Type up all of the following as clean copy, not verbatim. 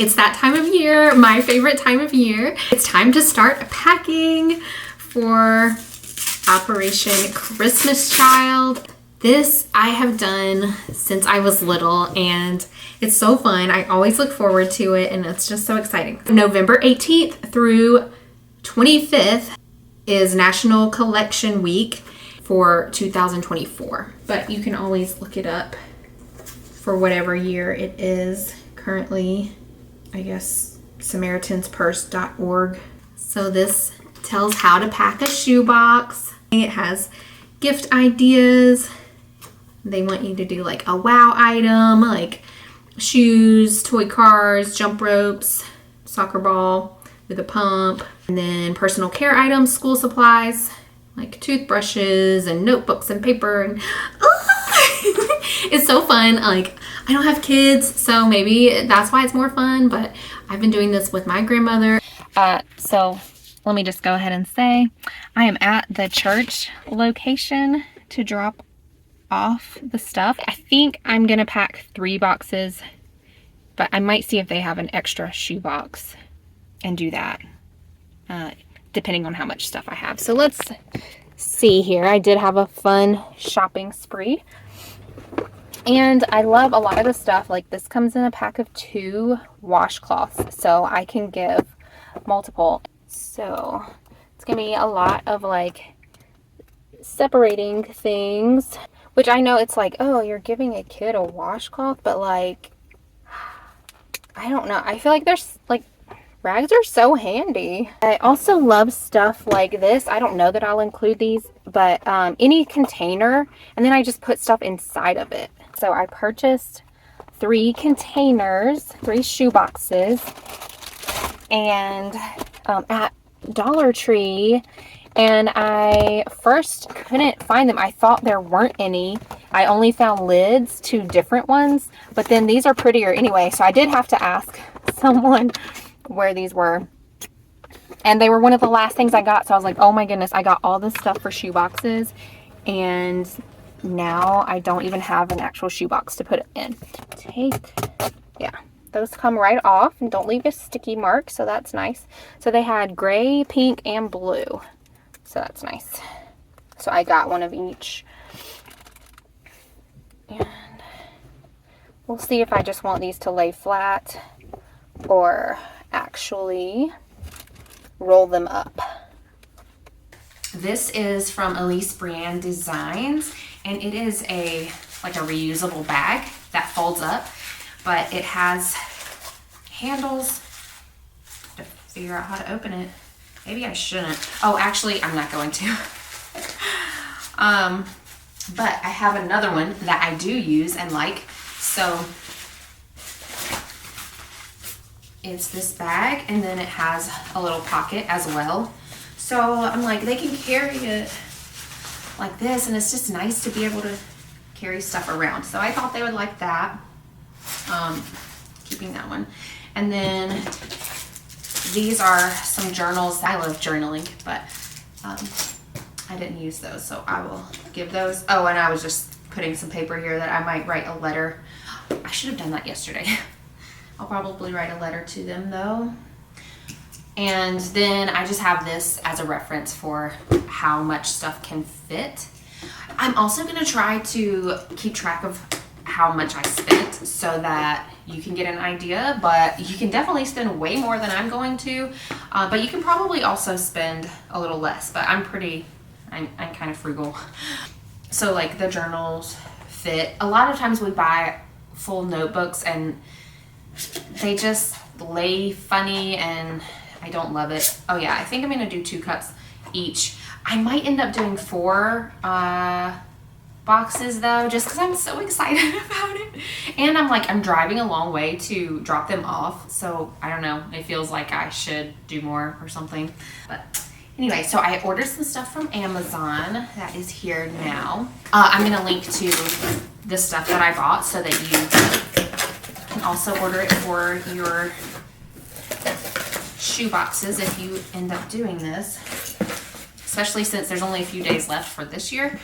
It's that time of year, my favorite time of year. It's time to start packing for Operation Christmas Child. This I have done since I was little and it's so fun. I always look forward to it and it's just so exciting. November 18th through 25th is National Collection Week for 2024. But you can always look it up for whatever year it is. Currently, I guess SamaritansPurse.org. So this tells how to pack a shoebox. It has gift ideas. They want you to do like a wow item, like shoes, toy cars, jump ropes, soccer ball with a pump, and then personal care items, school supplies, like toothbrushes and notebooks and paper. And it's so fun. Like, I don't have kids, so maybe that's why it's more fun, but I've been doing this with my grandmother. So let me just go ahead and say I am at the church location to drop off the stuff. I think I'm gonna pack 3 boxes, but I might see if they have an extra shoebox and do that, depending on how much stuff I have. So let's see here. I did have a fun shopping spree, and I love a lot of the stuff. Like this comes in a pack of 2 washcloths, so I can give multiple. So it's gonna be a lot of like separating things, which I know it's like, oh, you're giving a kid a washcloth, but like, I don't know. I feel like there's like, rags are so handy. I also love stuff like this. I don't know that I'll include these, but any container, and then I just put stuff inside of it. So I purchased 3 containers, 3 shoe boxes, and at Dollar Tree. And I first couldn't find them. I thought there weren't any. I only found lids, 2 different ones, but then these are prettier anyway. So I did have to ask someone where these were. And they were one of the last things I got. So I was like, oh my goodness, I got all this stuff for shoe boxes. And now I don't even have an actual shoe box to put it in. Yeah. Those come right off and don't leave a sticky mark. So that's nice. So they had gray, pink, and blue. So that's nice. So I got one of each. And we'll see if I just want these to lay flat or actually roll them up. This is from Elise Brand Designs, and it is like a reusable bag that folds up, but it has handles. I have to figure out how to open it. Maybe I shouldn't. Oh, actually, I'm not going to. But I have another one that I do use and like. So it's this bag, and then it has a little pocket as well. So I'm like, they can carry it like this, and it's just nice to be able to carry stuff around. So I thought they would like that. Keeping that one. And then these are some journals. I love journaling, but I didn't use those, so I will give those. Oh, and I was just putting some paper here that I might write a letter. I should have done that yesterday. I'll probably write a letter to them though. And then I just have this as a reference for how much stuff can fit. I'm also going to try to keep track of how much I spent so that you can get an idea, but you can definitely spend way more than I'm going to, but you can probably also spend a little less, but I'm kind of frugal. So like the journals fit. A lot of times we buy full notebooks and they just lay funny and I don't love it. Oh yeah, I think I'm gonna do 2 cups each. I might end up doing 4 boxes though, just because I'm so excited about it. And I'm driving a long way to drop them off, so I don't know, it feels like I should do more or something. But anyway, so I ordered some stuff from Amazon that is here now. I'm gonna link to the stuff that I bought so that you can also order it for your shoe boxes if you end up doing this, especially since there's only a few days left for this year.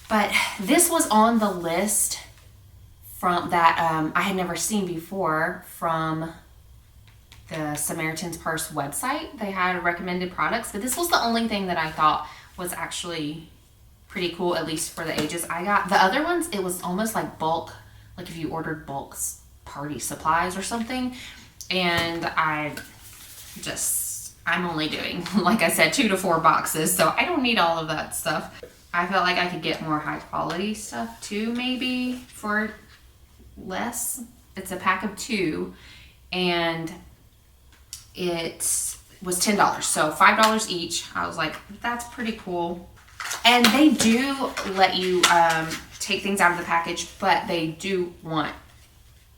But this was on the list from that I had never seen before from the Samaritan's Purse website. They had recommended products, but this was the only thing that I thought was actually pretty cool, at least for the ages I got. The other ones, it was almost like bulk, like if you ordered bulk party supplies or something. And I'm only doing, like I said, 2 to 4 boxes, so I don't need all of that stuff. I felt like I could get more high quality stuff too, maybe for less. It's a pack of 2, and it was $10, so $5 each. I was like, that's pretty cool. And they do let you take things out of the package, but they do want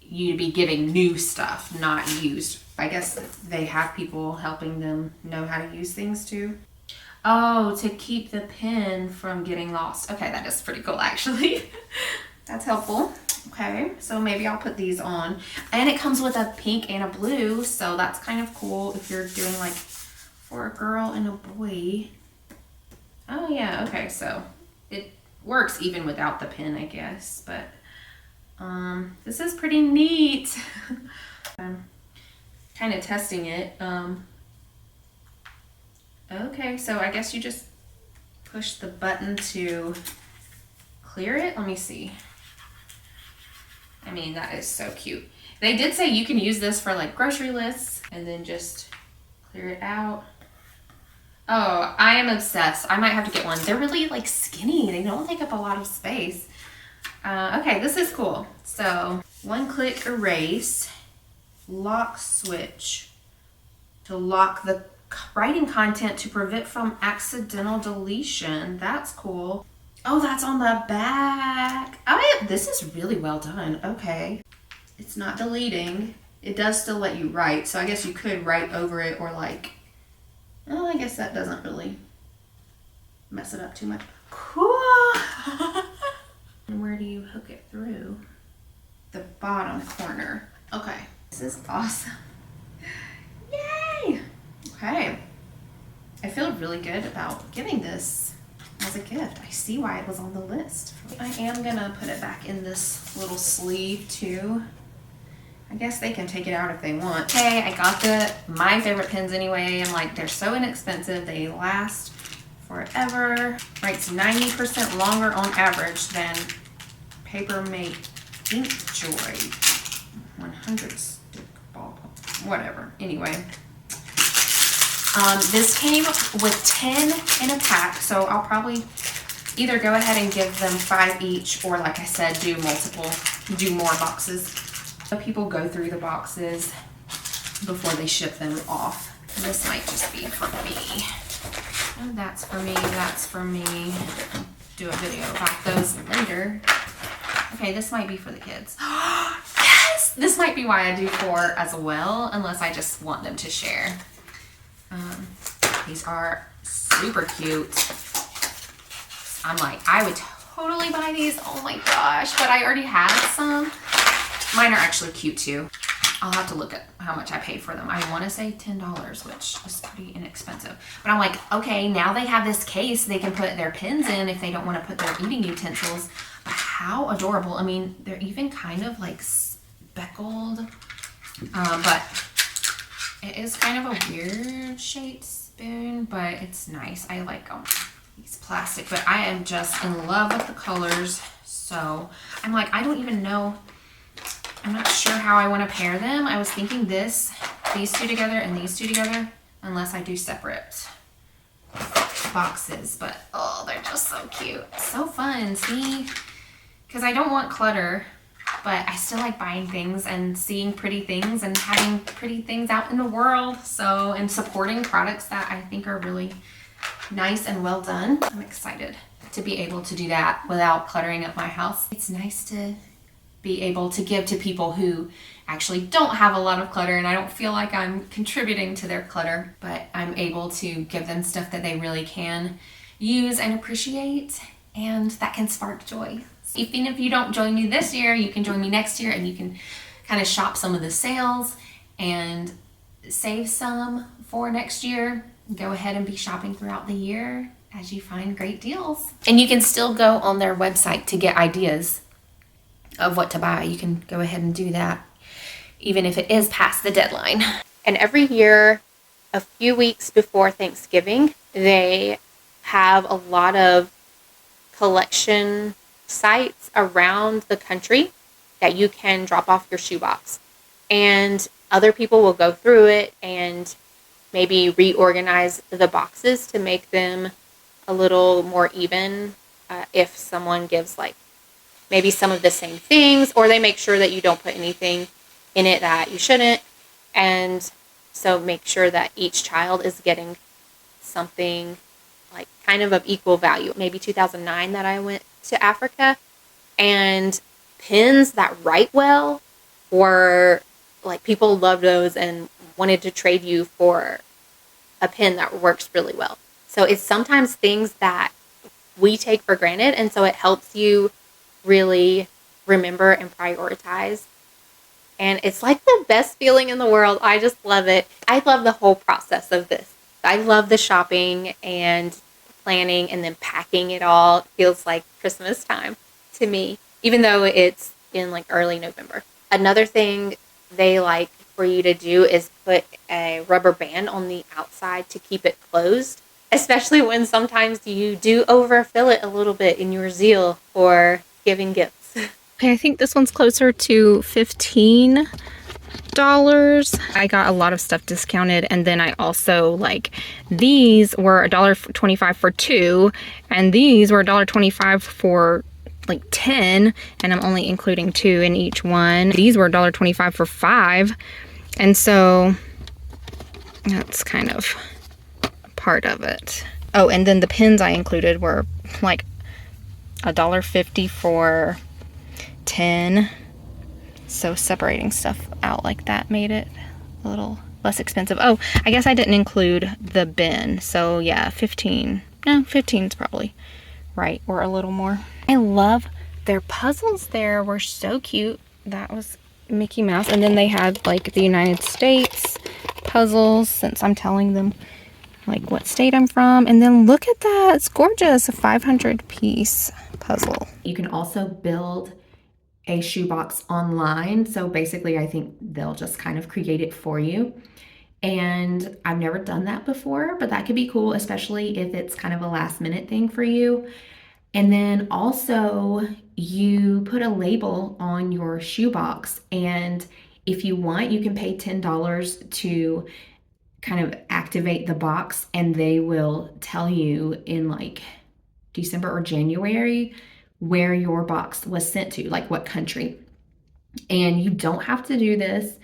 you to be giving new stuff, not used. I guess they have people helping them know how to use things too. Oh, to keep the pin from getting lost. Okay, that is pretty cool actually. That's helpful. Okay, so maybe I'll put these on. And it comes with a pink and a blue, so that's kind of cool if you're doing like for a girl and a boy. Oh yeah, okay, so it works even without the pin, I guess, but this is pretty neat. I'm kind of testing it. Okay, so I guess you just push the button to clear it. Let me see. I mean, that is so cute. They did say you can use this for like grocery lists and then just clear it out. Oh, I am obsessed. I might have to get one. They're really like skinny. They don't take up a lot of space. Okay, this is cool. So, one-click erase, lock switch to lock the writing content to prevent from accidental deletion. That's cool. Oh, that's on the back. Oh, yeah, this is really well done. Okay. It's not deleting. It does still let you write, so I guess you could write over it or like, well, I guess that doesn't really mess it up too much. Cool. And where do you hook it through? The bottom corner. Okay. This is awesome. Yay! Okay. I feel really good about giving this as a gift. I see why it was on the list. I am gonna put it back in this little sleeve too. I guess they can take it out if they want. Okay, I got my favorite pins anyway. I'm like, they're so inexpensive. They last forever. Writes 90% longer on average than Paper Mate Ink Joy 100 stick ball. Whatever. Anyway. This came with 10 in a pack, so I'll probably either go ahead and give them 5 each, or like I said, do more boxes. So people go through the boxes before they ship them off. And this might just be for me. And that's for me, that's for me. I'll do a video about those later. Okay, this might be for the kids. Yes! This might be why I do 4 as well, unless I just want them to share. These are super cute. I'm like, I would totally buy these. Oh my gosh, but I already had some. Mine are actually cute too. I'll have to look at how much I paid for them. I want to say $10, which is pretty inexpensive. But I'm like, okay, now they have this case they can put their pins in if they don't want to put their eating utensils. But how adorable. I mean, they're even kind of like speckled. But it is kind of a weird shaped spoon, but it's nice. I like them. It's plastic, but I am just in love with the colors. So I'm like, I don't even know. I'm not sure how I want to pair them. I was thinking these 2 together and these 2 together, unless I do separate boxes. But oh, they're just so cute. So fun, see? Because I don't want clutter, but I still like buying things and seeing pretty things and having pretty things out in the world. So, and supporting products that I think are really nice and well done. I'm excited to be able to do that without cluttering up my house. It's nice to be able to give to people who actually don't have a lot of clutter, and I don't feel like I'm contributing to their clutter, but I'm able to give them stuff that they really can use and appreciate, and that can spark joy. Even if you don't join me this year, you can join me next year, and you can kind of shop some of the sales and save some for next year. Go ahead and be shopping throughout the year as you find great deals. And you can still go on their website to get ideas of what to buy. You can go ahead and do that, even if it is past the deadline. And every year, a few weeks before Thanksgiving, they have a lot of collection sites around the country that you can drop off your shoebox. And other people will go through it and maybe reorganize the boxes to make them a little more even. If someone gives like maybe some of the same things, or they make sure that you don't put anything in it that you shouldn't. And so make sure that each child is getting something like kind of equal value. Maybe 2009 that I went to Africa, and pens that write well were like, people loved those and wanted to trade you for a pen that works really well. So it's sometimes things that we take for granted, and so it helps you really remember and prioritize. And it's like the best feeling in the world. I just love it. I love the whole process of this. I love the shopping and planning and then packing it all. It feels like Christmas time to me, even though it's in like early November. Another thing they like for you to do is put a rubber band on the outside to keep it closed, especially when sometimes you do overfill it a little bit in your zeal for giving gifts. Okay, I think this one's closer to $15. I got a lot of stuff discounted, and then I also, like, these were $1.25 for 2, and these were $1.25 for like 10, and I'm only including 2 in each one. These were $1.25 for 5, and so that's kind of part of it. Oh, and then the pens I included were like $1.50 for 10. So separating stuff out like that made it a little less expensive. Oh, I guess I didn't include the bin. So yeah, 15. No, 15 is probably right, or a little more. I love their puzzles there, were so cute. That was Mickey Mouse. And then they had like the United States puzzles, since I'm telling them like what state I'm from. And then look at that, it's gorgeous, a 500 piece puzzle. You can also build a shoebox online. So basically, I think they'll just kind of create it for you. And I've never done that before, but that could be cool, especially if it's kind of a last minute thing for you. And then also you put a label on your shoebox, and if you want, you can pay $10 to kind of activate the box, and they will tell you in like December or January where your box was sent to, like what country. And you don't have to do this,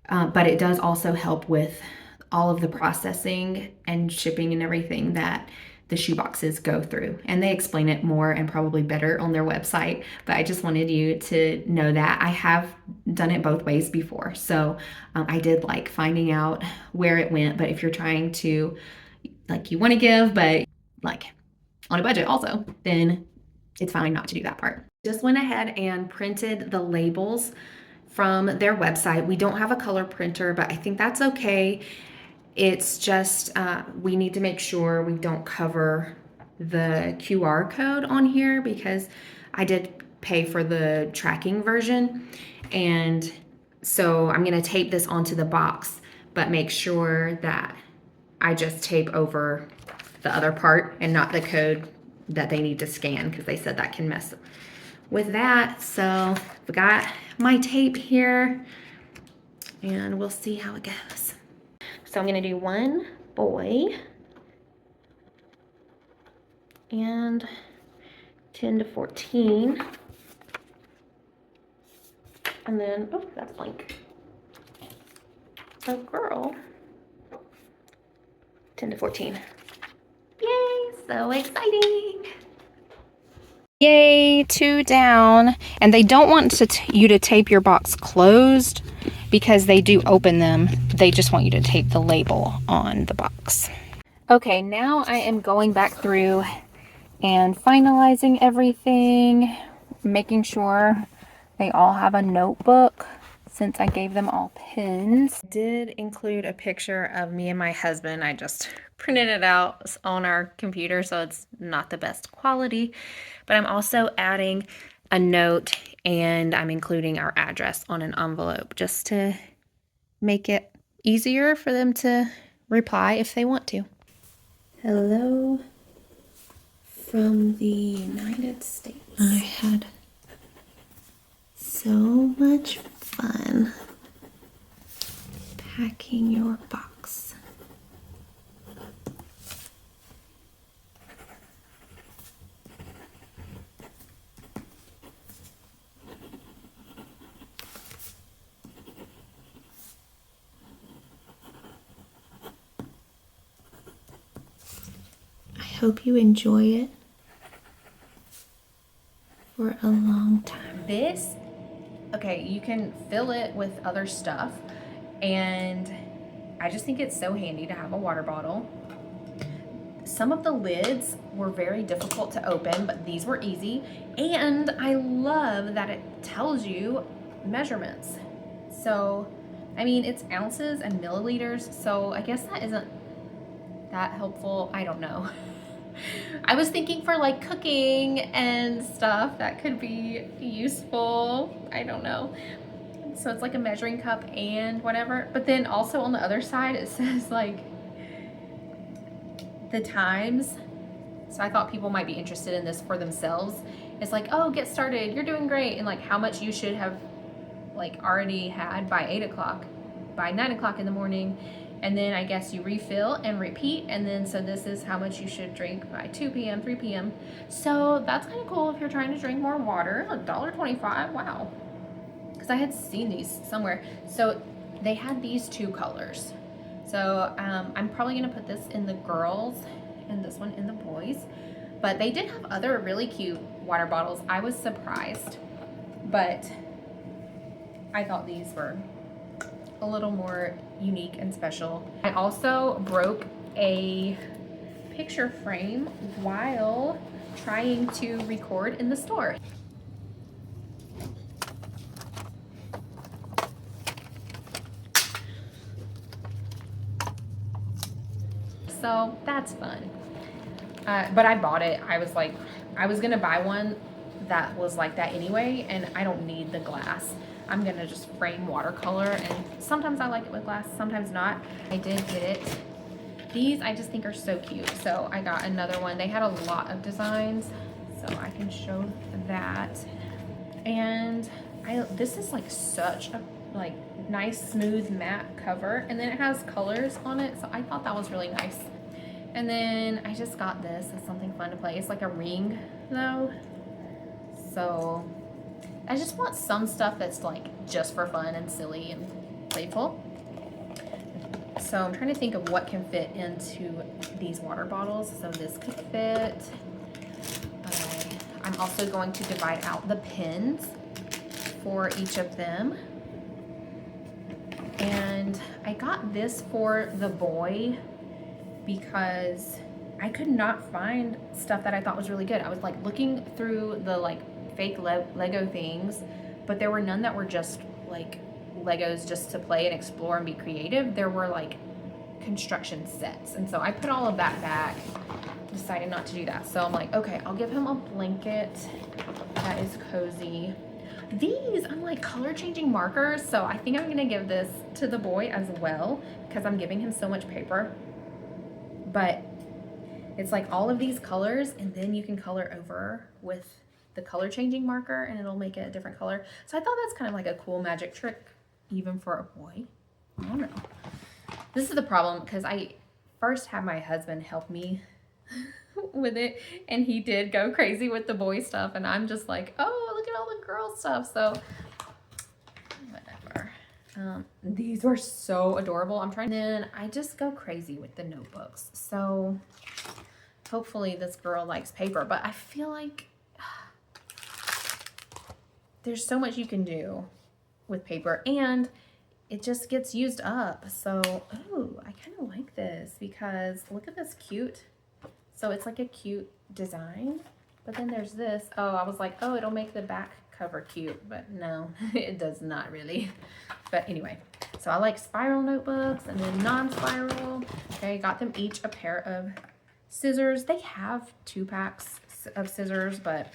but it does also help with all of the processing and shipping and everything that the shoeboxes go through. And they explain it more and probably better on their website, but I just wanted you to know that I have done it both ways before. So I did like finding out where it went, but if you're trying to, like, you want to give, but like on a budget also, then it's fine not to do that part. Just went ahead and printed the labels from their website. We don't have a color printer, but I think that's okay. It's just, we need to make sure we don't cover the QR code on here, because I did pay for the tracking version. And so I'm gonna tape this onto the box, but make sure that I just tape over the other part and not the code that they need to scan, because they said that can mess with that. So I've got my tape here, and we'll see how it goes. So I'm gonna do one boy and 10 to 14. And then, oh, that's blank. A girl, 10 to 14. Yay, so exciting. Yay, 2 down. And they don't want you to tape your box closed, because they do open them. They just want you to tape the label on the box. Okay, now I am going back through and finalizing everything, making sure they all have a notebook, since I gave them all pens. I did include a picture of me and my husband. I just printed it out on our computer, so it's not the best quality. But I'm also adding a note, and I'm including our address on an envelope just to make it easier for them to reply if they want to. Hello from the United States. I had so much fun packing your box. I hope you enjoy it for a long time. This, okay, you can fill it with other stuff, and I just think it's so handy to have a water bottle. Some of the lids were very difficult to open, but these were easy, and I love that it tells you measurements. So, I mean, it's ounces and milliliters, so I guess that isn't that helpful. I don't know. I was thinking for like cooking and stuff that could be useful. I don't know. So it's like a measuring cup and whatever. But then also on the other side, it says like the times. So I thought people might be interested in this for themselves. It's like, oh, get started. You're doing great. And like how much you should have like already had by 8 o'clock, by 9 o'clock in the morning. And then I guess you refill and repeat. And then so this is how much you should drink by 2 p.m., 3 p.m. So that's kind of cool if you're trying to drink more water. $1.25, wow. Because I had seen these somewhere. So they had these two colors. So I'm probably gonna put this in the girls and this one in the boys. But they did have other really cute water bottles. I was surprised, but I thought these were a little more unique and special. I also broke a picture frame while trying to record in the store. So that's fun. But I bought it. I was like, I was gonna buy one that was like that anyway, and I don't need the glass. I'm gonna just frame watercolor, and sometimes I like it with glass, sometimes not. I did get it. These I just think are so cute, so I got another one. They had a lot of designs, so I can show that. And this is like such a like nice smooth matte cover, and then it has colors on it, so I thought that was really nice. And then I just got this as something fun to play. It's like a ring though, so I just want some stuff that's like just for fun and silly and playful. So I'm trying to think of what can fit into these water bottles. So this could fit. I'm also going to divide out the pins for each of them. And I got this for the boy because I could not find stuff that I thought was really good. I was like looking through the like fake Lego things, but there were none that were just like Legos just to play and explore and be creative. There were like construction sets, and so I put all of that back, decided not to do that. So I'm like, okay, I'll give him a blanket that is cozy. These, I'm like color changing markers, so I think I'm gonna give this to the boy as well because I'm giving him so much paper. But it's like all of these colors, and then you can color over with the color changing marker and it'll make it a different color. So I thought that's kind of like a cool magic trick even for a boy. I don't know. This is the problem because I first had my husband help me with it, and he did go crazy with the boy stuff, and I'm just like, oh, look at all the girl stuff. So whatever. These were so adorable. I'm trying, then I just go crazy with the notebooks. So hopefully this girl likes paper, but I feel like there's so much you can do with paper, and it just gets used up. So, oh, I kind of like this because look at this cute. So it's like a cute design, but then there's this. Oh, I was like, oh, it'll make the back cover cute, but no, it does not really. But anyway, so I like spiral notebooks and then non-spiral. Okay, got them each a pair of scissors. They have 2 packs of scissors, but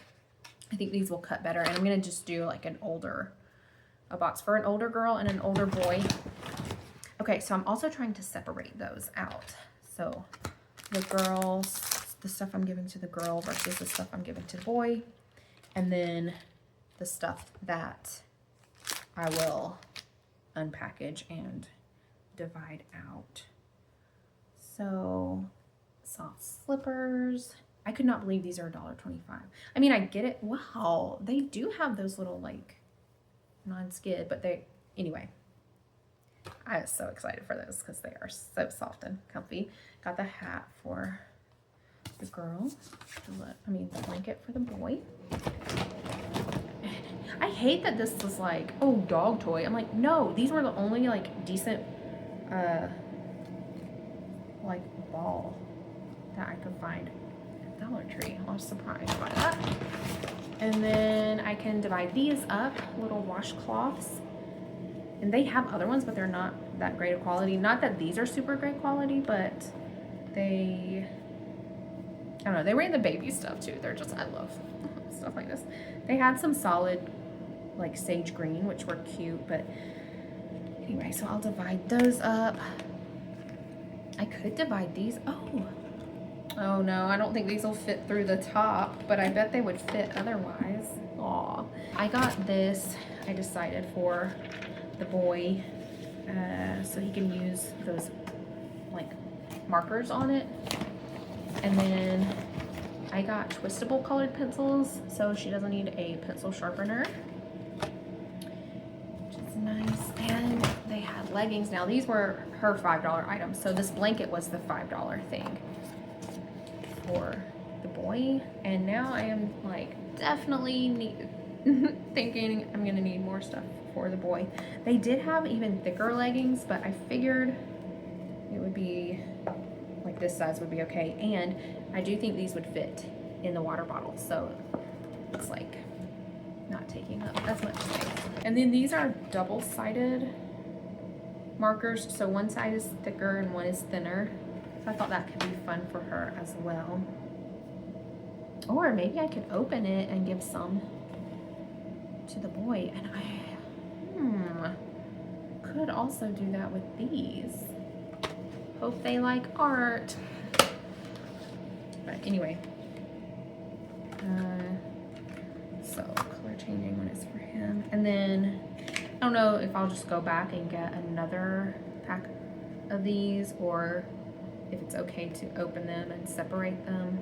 I think these will cut better. And I'm going to just do like a box for an older girl and an older boy. Okay, so I'm also trying to separate those out. So the girls, the stuff I'm giving to the girl versus the stuff I'm giving to the boy. And then the stuff that I will unpackage and divide out. So soft slippers. I could not believe these are $1.25. I mean, I get it. Wow, they do have those little like non-skid, but anyway. I was so excited for those because they are so soft and comfy. Got the hat for the girl. The blanket for the boy. I hate that this is like, oh, dog toy. I'm like, no, these were the only like decent like ball that I could find at Dollar Tree. I was surprised by that. And then I can divide these up, little washcloths. And they have other ones, but they're not that great of quality. Not that these are super great quality, but I don't know, they were in the baby stuff too. They're just, I love stuff like this. They had some solid like sage green, which were cute, but anyway, so I'll divide those up. I could divide these. Oh no, I don't think these will fit through the top, but I bet they would fit otherwise. Aw. I got this, I decided, for the boy, so he can use those like markers on it. And then I got twistable colored pencils, so she doesn't need a pencil sharpener, which is nice. And they had leggings. Now these were her $5 items, so this blanket was the $5 thing for the boy. And now I am like definitely thinking I'm gonna need more stuff for the boy. They did have even thicker leggings, but I figured it would be like this size would be okay. And I do think these would fit in the water bottle, so it's like not taking up as much space. And then these are double-sided markers, so one side is thicker and one is thinner. So I thought that could be fun for her as well. Or maybe I could open it and give some to the boy. And I could also do that with these. Hope they like art. But anyway, so color changing one is for him. And then I don't know if I'll just go back and get another pack of these, or if it's okay to open them and separate them.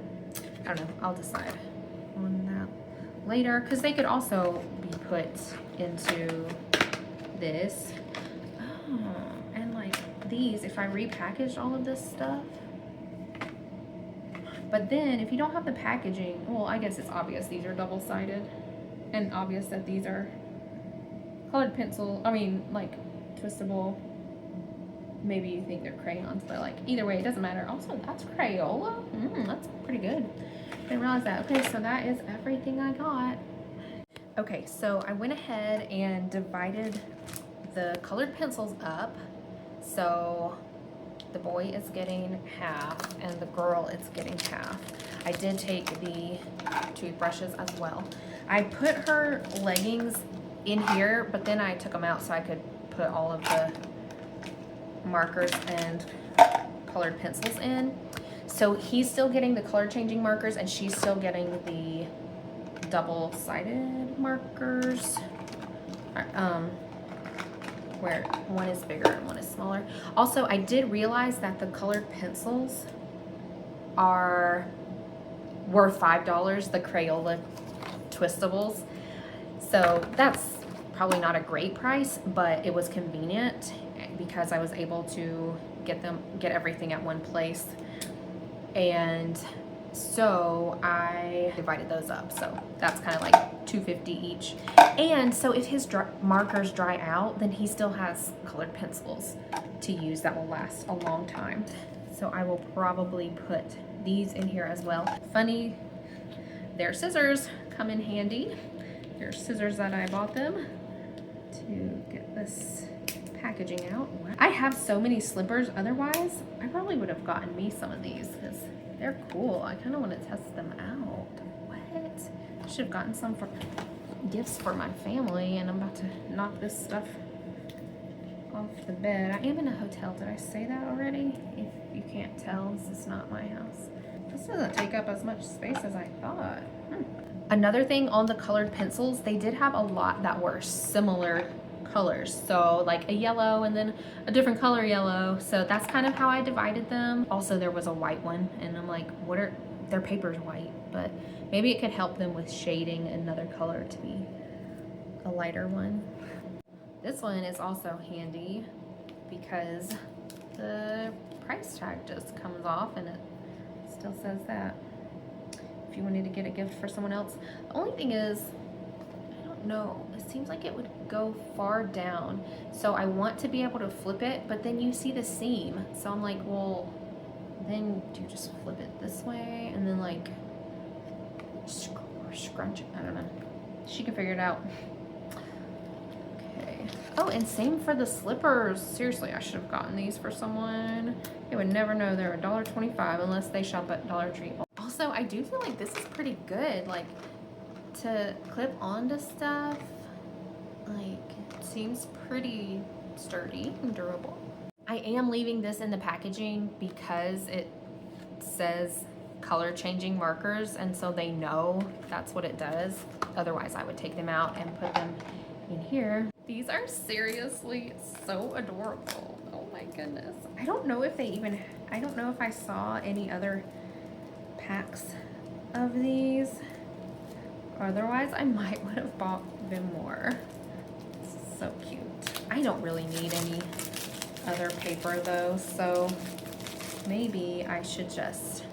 I don't know, I'll decide on that later, because they could also be put into this. And like these, if I repackaged all of this stuff. But then if you don't have the packaging, well, I guess it's obvious these are double-sided, and obvious that these are colored pencil, like twistable. Maybe you think they're crayons, but like either way, it doesn't matter. Also, that's Crayola. That's pretty good. Didn't realize that. Okay, so that is everything I got. Okay, so I went ahead and divided the colored pencils up. So the boy is getting half and the girl is getting half. I did take the toothbrushes as well. I put her leggings in here, but then I took them out so I could put all of the markers and colored pencils in. So he's still getting the color changing markers and she's still getting the double-sided markers, where one is bigger and one is smaller. Also, I did realize that the colored pencils were $5, the Crayola twistables. So that's probably not a great price, but it was convenient because I was able to get everything at one place. And so I divided those up. So that's kind of like $2.50 each. And so if his markers dry out, then he still has colored pencils to use that will last a long time. So I will probably put these in here as well. Funny, their scissors come in handy. They're scissors that I bought them to get this packaging out. I have so many slippers otherwise. I probably would have gotten me some of these because they're cool. I kind of want to test them out. What? I should have gotten some for gifts for my family, and I'm about to knock this stuff off the bed. I am in a hotel. Did I say that already? If you can't tell, this is not my house. This doesn't take up as much space as I thought. Another thing on the colored pencils, they did have a lot that were similar colors. So like a yellow and then a different color yellow. So that's kind of how I divided them. Also, there was a white one, and I'm like, their paper's white, but maybe it could help them with shading another color to be a lighter one. This one is also handy because the price tag just comes off and it still says that. If you wanted to get a gift for someone else. The only thing is, I don't know, it seems like it would go far down. So I want to be able to flip it, but then you see the seam. So I'm like, well, then do you just flip it this way and then like scrunch it? I don't know. She can figure it out. Okay. Oh, and same for the slippers. Seriously, I should have gotten these for someone. They would never know they're $1.25 unless they shop at Dollar Tree. Also, I do feel like this is pretty good, like to clip onto stuff. Like, it seems pretty sturdy and durable. I am leaving this in the packaging because it says color changing markers, and so they know that's what it does. Otherwise, I would take them out and put them in here. These are seriously so adorable. Oh my goodness. I don't know if I saw any other packs of these. Otherwise, I might would have bought them more. This is so cute. I don't really need any other paper though, so maybe I should just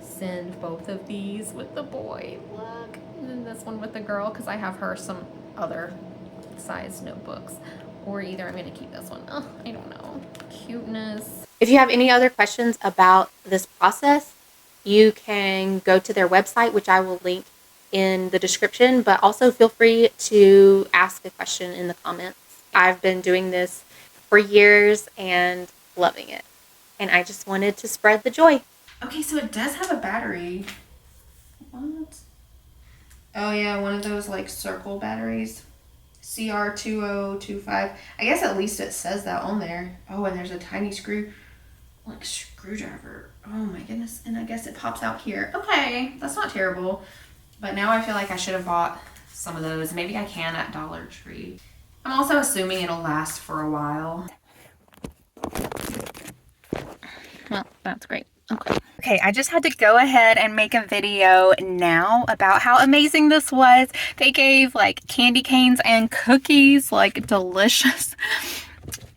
send both of these with the boy. Look, and then this one with the girl, because I have her some other size notebooks. Or either I'm gonna keep this one. Oh, I don't know. Cuteness. If you have any other questions about this process, you can go to their website, which I will link in the description, but also feel free to ask a question in the comments. I've been doing this for years and loving it, and I just wanted to spread the joy. Okay, so it does have a battery. What? Oh yeah, one of those like circle batteries. CR2025. I guess at least it says that on there. Oh, and there's a tiny screwdriver. Oh my goodness. And I guess it pops out here. Okay, that's not terrible. But now I feel like I should have bought some of those. Maybe I can at Dollar Tree. I'm also assuming it'll last for a while. Well, that's great. Okay, I just had to go ahead and make a video now about how amazing this was. They gave like candy canes and cookies, like delicious.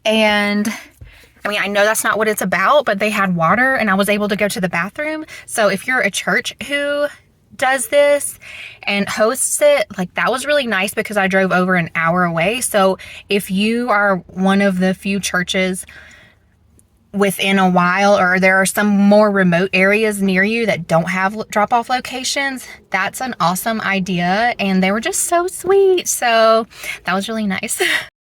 And I mean, I know that's not what it's about, but they had water and I was able to go to the bathroom. So if you're a church who does this and hosts it, like that was really nice because I drove over an hour away. So if you are one of the few churches within a while, or there are some more remote areas near you that don't have drop-off locations, that's an awesome idea. And they were just so sweet. So that was really nice.